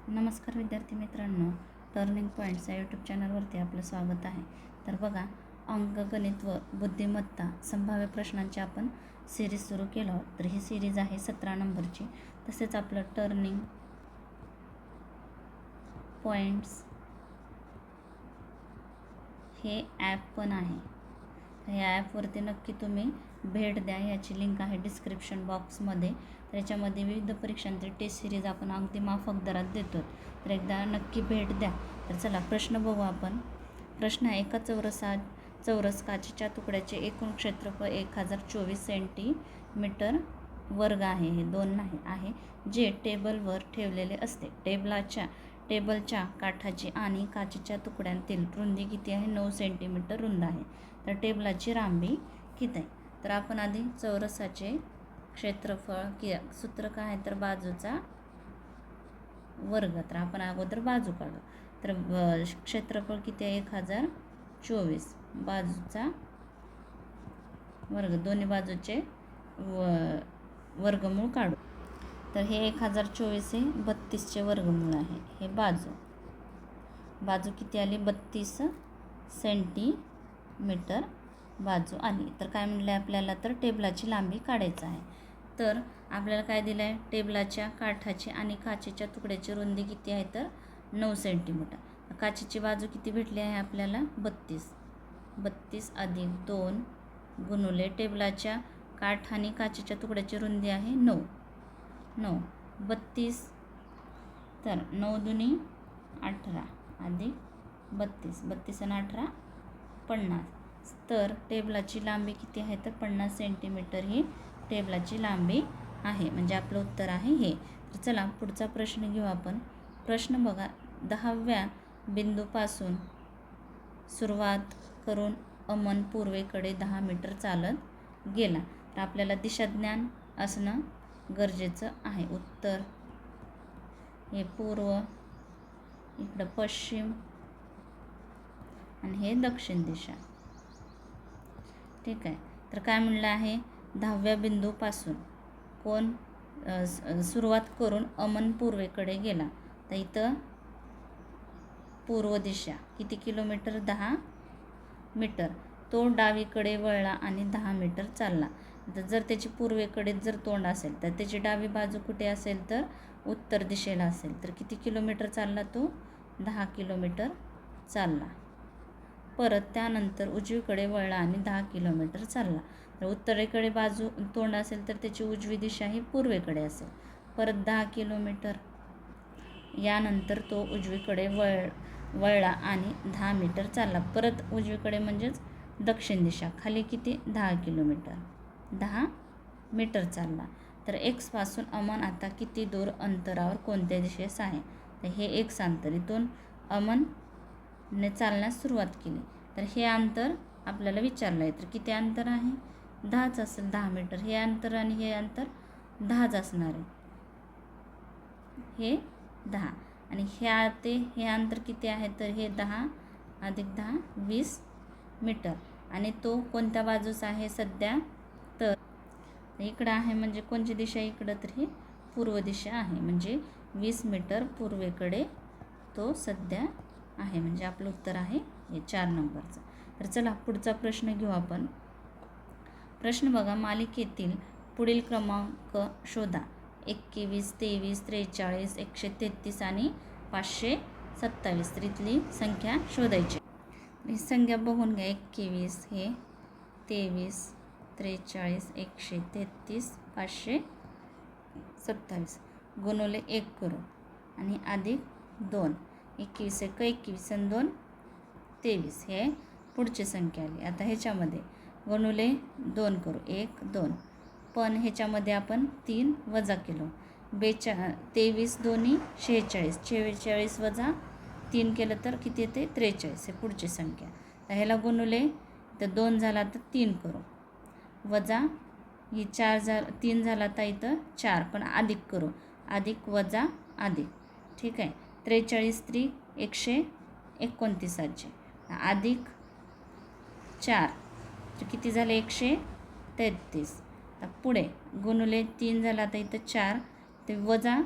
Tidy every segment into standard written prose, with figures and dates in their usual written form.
नमस्कार विद्यार्थी मित्रांनो, टर्निंग पॉईंट्स या यूट्यूब चॅनलवरती आपलं स्वागत आहे. तर बघा, अंकगणित व बुद्धिमत्ता संभाव्य प्रश्नांची आपण सिरीज सुरू केलो आहोत. तर ही सिरीज आहे 17 नंबरची. तसेच आपलं टर्निंग पॉईंट्स हे ॲप पण आहे. तर या ॲपवरती नक्की तुम्ही भेट द्या. याची लिंक आहे डिस्क्रिप्शन बॉक्समध्ये. तर याच्यामध्ये विविध परीक्षांची टेस्ट सिरीज आपण अगदी माफक दरात देतो. तर एकदा नक्की भेट द्या. तर चला प्रश्न बघू आपण. प्रश्न आहे, एका चौरस काचेच्या तुकड्याचे एकूण क्षेत्रफळ 1024 सेंटीमीटर वर्ग आहे. हे 2 नाही आहे, जे टेबलवर ठेवलेले असते. टेबलच्या काठाची आणि काचेच्या तुकड्यांतील रुंदी किती आहे? 9 सेंटीमीटर रुंद आहे. तर टेबलाची लांबी किती आहे? तर आपण आधी चौरसाचे क्षेत्रफळ सूत्र काय आहे? तर बाजूचा वर्ग. तर आपण अगोदर बाजू काढू. तर क्षेत्रफळ किती आहे? 1024. बाजूचा वर्ग, दोन्ही बाजूचे वर्गमूळ काढू. तर हे 1024 हे 32चे वर्गमूळ आहे. हे बाजू किती आली? 32 सेंटीमीटर बाजू आली. तर काय म्हणलं आहे आपल्याला? तर टेबलाची लांबी काढायचं आहे. तर आपल्याला काय दिलं आहे? टेबलाच्या काठाची आणि काचेच्या तुकड्याची रुंदी किती आहे? तर 9 सेंटीमीटर. काचेची बाजू किती भेटली आहे आपल्याला? 32 अधिक 2 गुणुले टेबलाच्या काठ आणि काचेच्या तुकड्याची रुंदी आहे 9. 32. तर 9 दुनी 18 अधिक 32 आणि 18 50. तर टेबलाची लांबी किती आहे? तर 50 सेंटीमीटर ही टेबलाची लांबी आहे. म्हणजे आपलं उत्तर आहे हे. तर चला पुढचा प्रश्न घेऊ आपण. प्रश्न बघा, 10व्या बिंदूपासून सुरुवात करून अमन पूर्वेकडे 10 मीटर चालत गेला. तर आपल्याला दिशाज्ञान असणं गरजेचं आहे. उत्तर हे पूर्व, इकडं पश्चिम आणि हे दक्षिण दिशा. ठीक आहे. तर काय म्हणलं आहे? 10व्या बिंदूपासून सुरुवात करून अमन पूर्वेकडे गेला. तर इथं पूर्व दिशा किती किलोमीटर? 10 मीटर. तो डावीकडे वळला आणि 10 मीटर चालला. तर जर त्याची पूर्वेकडे जर तोंड असेल तर त्याची डावी बाजू कुठे असेल? तर उत्तर दिशेला असेल. तर किती किलोमीटर चालला तो? 10 किलोमीटर चालला. परत त्यानंतर उजवीकडे वळला आणि 10 किलोमीटर चालला. तर उत्तरेकडे बाजू तोंड असेल तर त्याची उजवी दिशा ही पूर्वेकडे असेल. परत 10 किलोमीटर. यानंतर तो उजवीकडे वळला आणि 10 मीटर चालला. परत उजवीकडे म्हणजेच दक्षिण दिशा. खाली किती? 10 किलोमीटर. 10 मीटर चालला. तर एक्सपासून अमन आता किती दूर अंतरावर कोणत्या दिशेस आहे? तर हे एक्स अंतर. इथून अमनने चालण्यास सुरुवात केली. तर हे अंतर आपल्याला विचारलं आहे. तर किती अंतर आहे? 10च असेल. 10 मीटर. हे अंतर आणि हे अंतर 10च असणार आहे. हे 10 आणि हे अंतर किती आहे? तर हे 10 अधिक 10 20 मीटर. आणि तो कोणत्या बाजूस आहे सध्या? तर इकडं आहे. म्हणजे कोणची दिशा इकडं? तर ही पूर्व दिशा आहे. म्हणजे 20 मीटर पूर्वेकडे तो सध्या आहे. म्हणजे आपलं उत्तर आहे हे 4 नंबरचं. तर चला पुढचा प्रश्न घेऊ आपण. प्रश्न बघा, मालिकेतील पुढील क्रमांक शोधा. 21, 23, 43, 133 आणि 527. तर इथली संख्या शोधायची. ही संख्या बघून घ्या. 21 हे 23, 43, 133, 527 गुणुले 1 करू आणि अधिक 2. 21 1 21 आणि 2 23. हे पुढची संख्या आली. आता ह्याच्यामध्ये गुणुले 2 करू. 1 2. पण ह्याच्यामध्ये आपण 3 वजा केलो. 23 दोन्ही 46. 46 वजा 3 केलं तर किती येते? 43. हे पुढची संख्या. तर ह्याला गुणुले तर 2 झाला तर 3 करू. वजा ही 3 झाला तर इथं 4. पण अधिक करू. अधिक वजा अधिक. ठीक आहे. 43 3 129 अधिक 4. तर किती झाले? 133. तर पुढे गुणुले 3 झाला तर इथं 4 ते वजा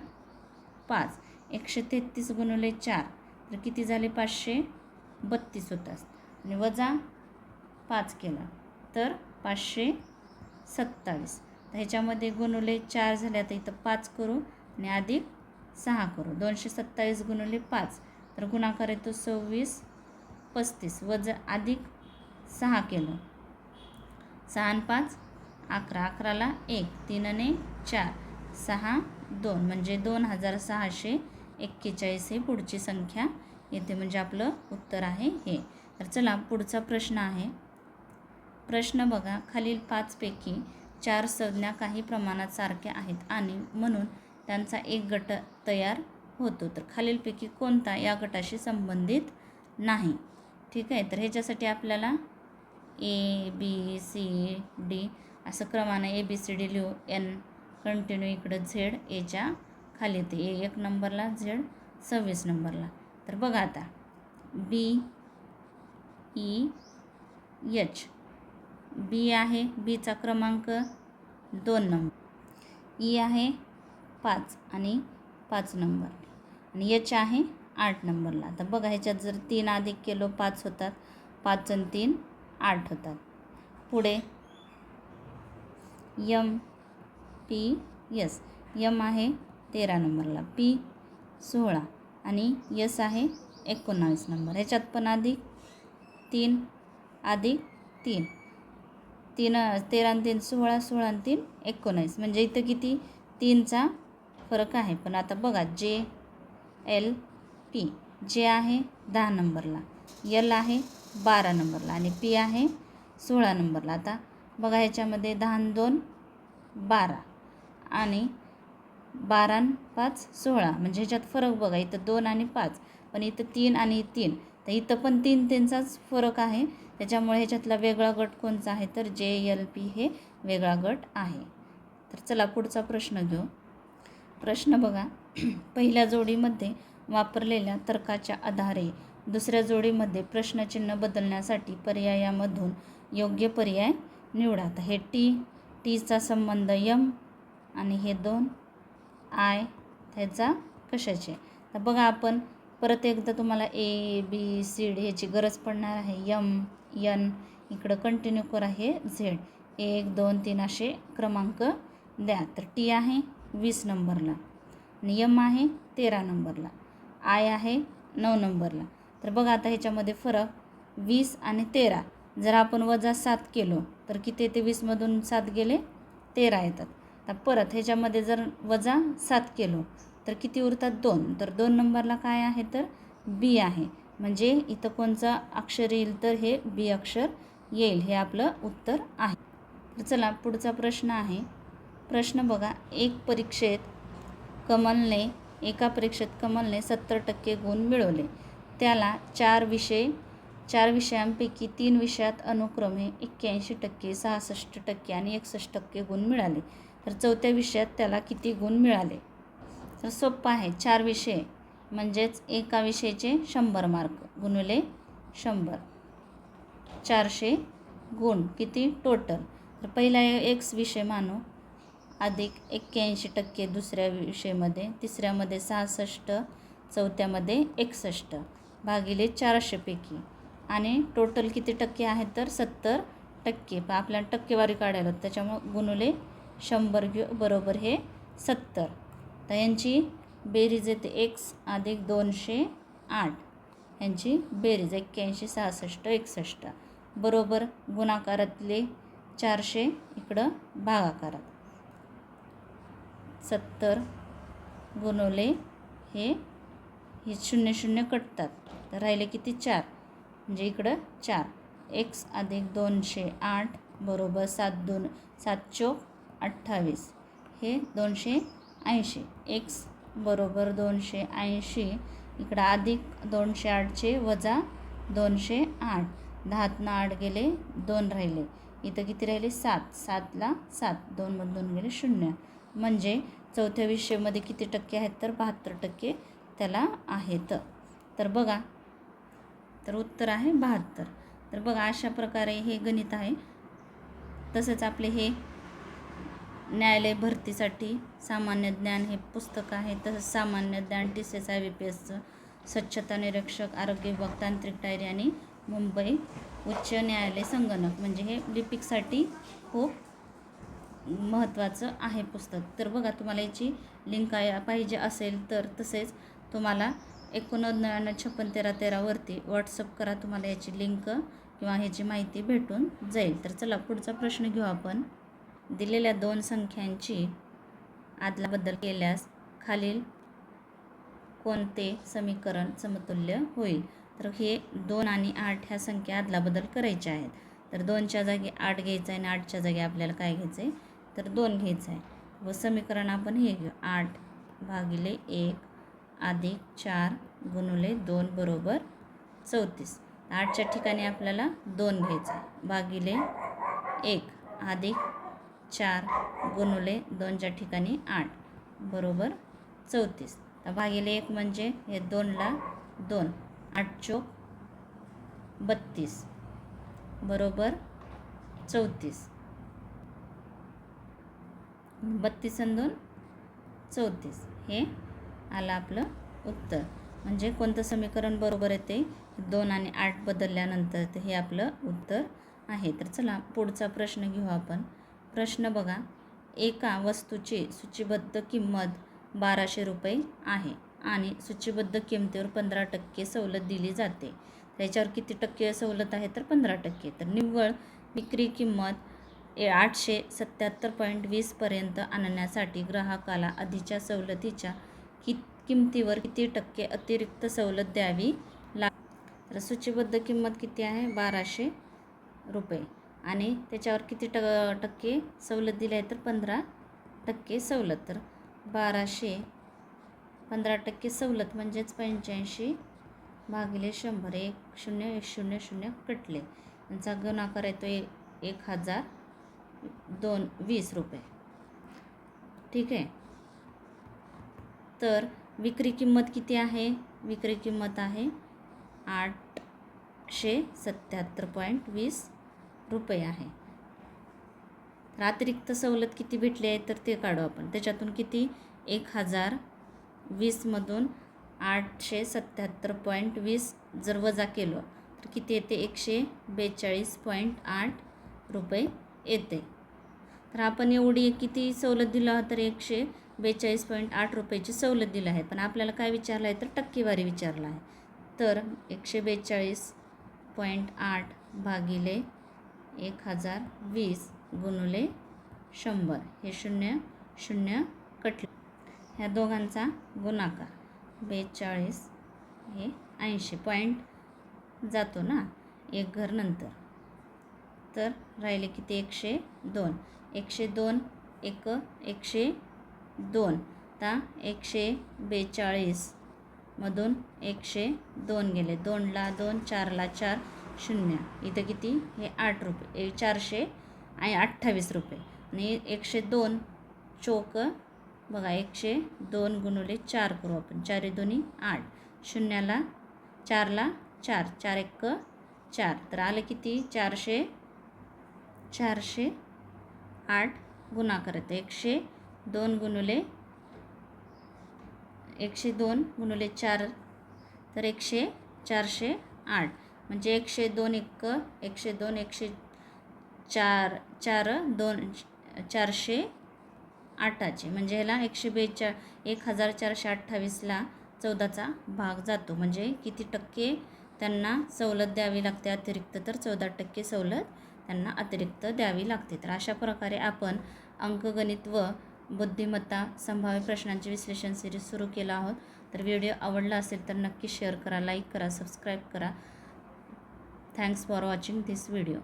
5. 133 गुणिले 4 तर किती झाले 532 होतात. आणि वजा 5 केला तर 527. तर ह्याच्यामध्ये गुणिले 4 झाले. आता इथं 5 करू आणि अधिक 6 करू. 227 गुणिले 5 तर गुणाकार येतो 26 35 वजा अधिक 6 केलं. 6 आणि 5 11. 11ला 1 3 आणि 4 6 2 म्हणजे 2641 हे पुढची संख्या येते. म्हणजे आपलं उत्तर आहे हे. तर चला पुढचा प्रश्न आहे. प्रश्न बघा. खालील 5 पैकी 4 संज्ञा काही प्रमाणात सारख्या आहेत आणि म्हणून त्यांचा एक गट तयार होतो. तर खालीलपैकी कोणता या गटाशी संबंधित नाही. ठीक आहे. तर ह्याच्यासाठी आपल्याला ABCD असं क्रमाने ABCD लिहू. N कंटिन्यू इकडं Z एच्या खाली येते. A 1 नंबरला, Z 26 नंबरला. तर बघा आता BEH. B आहे, Bचा क्रमांक 2 नंबर. E आहे 5 आणि 5 नंबर आणि H आहे 8 नंबरला. तर बघा ह्याच्यात जर 3 अधिक केलो 5 होतात. 5 आणि 3 8 होतात. पुढे MPS. M आहे 13 नंबरला, P 16 आणि S आहे 19 नंबर. ह्याच्यात पण अधिक 3 अधिक 3 13 आणि 3 16 16 आणि 3 19 म्हणजे इथं किती 3चा फरक आहे. पण आता बघा JLP. J आहे 10 नंबरला, L आहे 12 नंबरला आणि P आहे 16 नंबरला. आता बघा ह्याच्यामध्ये 10 आणि 2 12 आणि 12 आणि 5 16 म्हणजे ह्याच्यात फरक बघा. इथं 2 आणि 5 पण इथं 3 आणि 3 तर इथं पण 3चाच फरक आहे. त्याच्यामुळे ह्याच्यातला वेगळा गट कोणचा आहे तर JLP हे वेगळा गट आहे. तर चला पुढचा प्रश्न घेऊ. प्रश्न बघा. पहिल्या जोडीमध्ये वापरलेल्या तर्काच्या आधारे दुसऱ्या जोडीमध्ये प्रश्नचिन्ह बदलण्यासाठी पर्यायामधून योग्य पर्याय निवडा. तर हे टीचा संबंध M आणि हे 2 I त्याचा कशाचे. तर बघा आपण परत एकदा तुम्हाला ABCD ह्याची गरज पडणार आहे. M N इकडं कंटिन्यू करा. हे Z 1 2 3 असे क्रमांक द्या. तर T आहे 20 नंबरला आणि M आहे 13 नंबरला, I आहे 9 नंबरला. तर बघा आता ह्याच्यामध्ये फरक 20 आणि 13. जर आपण वजा 7 केलो तर किती येते. 20मधून 7 गेले 13 येतात. तर परत ह्याच्यामध्ये जर वजा 7 केलो तर किती उरतात 2. तर 2 नंबरला काय आहे तर B आहे. म्हणजे इथं कोणचं अक्षर येईल तर हे B अक्षर येईल. हे आपलं उत्तर आहे. तर चला पुढचा प्रश्न आहे. प्रश्न बघा. एका परीक्षेत कमलने 70% गुण मिळवले. त्याला 4 विषयांपैकी 3 विषयात अनुक्रमे 81%, 66% आणि 61% गुण मिळाले. तर चौथ्या विषयात त्याला किती गुण मिळाले. तर सोपं आहे. 4 विषय म्हणजेच एका विषयाचे 100 मार्क गुणिले 100 400 गुण किती टोटल. तर पहिला X विषय मानू अधिक 81% दुसऱ्या विषयामध्ये, तिसऱ्यामध्ये 66, चौथ्यामध्ये 61 भागिले 400 पैकी आणि टोटल किती टक्के आहेत तर 70%. पण आपल्याला टक्केवारी काढायला त्याच्यामुळं गुणिले 100 बरोबर हे 70. तर यांची बेरीज येते X अधिक 208. यांची बेरीज 81 66 61 बरोबर गुणाकारातले 400 इकडं भागाकारात 70 गुणिले हे 0 0 कटतात. तर राहिले किती 4 म्हणजे इकडं 4. X अधिक 208 बरोबर 7 चोक 28 हे 280. X बरोबर 280 इकडं अधिक 208चे वजा 208. 10तनं 8 गेले 2 राहिले. इथं किती राहिले 7. 7ला 7 2मधून गेले 0 म्हणजे चौथ्या विषयामध्ये किती टक्के आहेत तर 72% त्याला आहेत. तर बघा तर उत्तर आहे 72. तर बघा अशा प्रकारे हे गणित आहे. तसंच आपले हे न्यायालय भरतीसाठी सामान्य ज्ञान हे पुस्तक आहे. तसंच सामान्य ज्ञान TCS-IBPSचं स्वच्छता निरीक्षक, आरोग्य विभाग, तांत्रिक डायरी आणि मुंबई उच्च न्यायालय संगणक म्हणजे हे लिपिकसाठी खूप महत्त्वाचं आहे पुस्तक. तर बघा, तुम्हाला याची लिंक पाहिजे असेल तर तसेच तुम्हाला 89561313 वरती व्हॉट्सअप करा, तुम्हाला याची लिंक किंवा ह्याची माहिती भेटून जाईल. तर चला पुढचा प्रश्न घेऊ आपण. दिलेल्या दोन संख्यांची आदलाबदल केल्यास खालील कोणते समीकरण समतुल्य होईल? तर हे 2 आणि 8 ह्या संख्या आदलाबदल करायच्या आहेत. तर 2च्या जागी 8 घ्यायचं आहे आणि 8च्या जागी आपल्याला काय घ्यायचं आहे तर 2 घ्यायचं आहे. व समीकरण आपण हे घेऊ, 8 भागिले 1 अधिक 4 गुणिले 2 बरोबर 34. 8च्या ठिकाणी आपल्याला 2 घ्यायचं आहे भागिले 1 अधिक 4 गुणिले 2च्या ठिकाणी 8 बरोबर 34. तर भागिले 1 म्हणजे हे 2ला 2, 8 चोक 32 बरोबर 34. 32 आणि 2 34 हे आलं आपलं उत्तर. म्हणजे कोणतं समीकरण बरोबर येते? 2 आणि 8 बदलल्यानंतर ते हे आपलं उत्तर आहे. तर चला पुढचा प्रश्न घेऊ आपण. प्रश्न बघा, एका वस्तूची सूचीबद्ध किंमत 1200 रुपये आहे आणि सूचीबद्ध किमतीवर 15% सवलत दिली जाते. त्याच्यावर किती टक्के सवलत आहे तर 15%. तर निव्वळ विक्री किंमत 877.20 पर्यंत आणण्यासाठी ग्राहकाला आधीच्या सवलतीच्या किमतीवर किती टक्के अतिरिक्त सवलत द्यावी लागते? तर सूचीबद्ध किंमत किती आहे? 1200 रुपये आणि त्याच्यावर किती टक्के सवलत दिली आहे तर 15% सवलत. तर 1200 15% सवलत म्हणजेच 85 भागिले 100, 1010 कटले. यांचा गुणाकार येतो 1020 रुपये. ठीक आहे. तर विक्री किंमत किती आहे? विक्री किंमत आहे 877.20 रुपये आहे. तर अतिरिक्त सवलत किती भेटली आहे तर ते काढू आपण. त्याच्यातून किती 1020मधून 877.20 जर वजा केलं तर किती येते? 142.8 रुपये येते. तर आपण एवढी किती सवलत दिला तर 142.8 रुपयाची सवलत दिली आहे. पण आपल्याला काय विचारलं आहे तर टक्केवारी विचारलं आहे. तर 142.8 भागिले 1020 गुणिले 100 हे 00 कटले. ह्या दोघांचा गुणाकार 42 हे 80 पॉईंट जातो ना एक घर नंतर. तर राहिले किती? 102. 102 1 102. आता 142मधून 102 गेले. 2ला 2, 4ला 4, 0. इथं किती? हे 8 रुपये 428 रुपये आणि 102 चोक बघा 102 गुणिले 4 करू आपण. 4 2 8, 0ला 4ला 4, 4 1 4. तर आलं किती? 408 गुणाकार येतो. 102 गुणिले 4 तर 408 म्हणजे 102 1 102 104 4 2 408चे म्हणजे ह्याला 1428ला 14चा भाग जातो. म्हणजे किती टक्के त्यांना सवलत द्यावी लागते अतिरिक्त? तर 14% सवलत त्यांना अतिरिक्त द्यावी लागते. तर अशा प्रकारे आपण अंकगणित व बुद्धिमत्ता संभाव्य प्रश्नांचे विश्लेषण सिरीज सुरू केला आहोत. तर व्हिडिओ आवडला असेल तर नक्की शेअर करा, लाईक करा, सबस्क्राईब करा. Thanks for watching this video.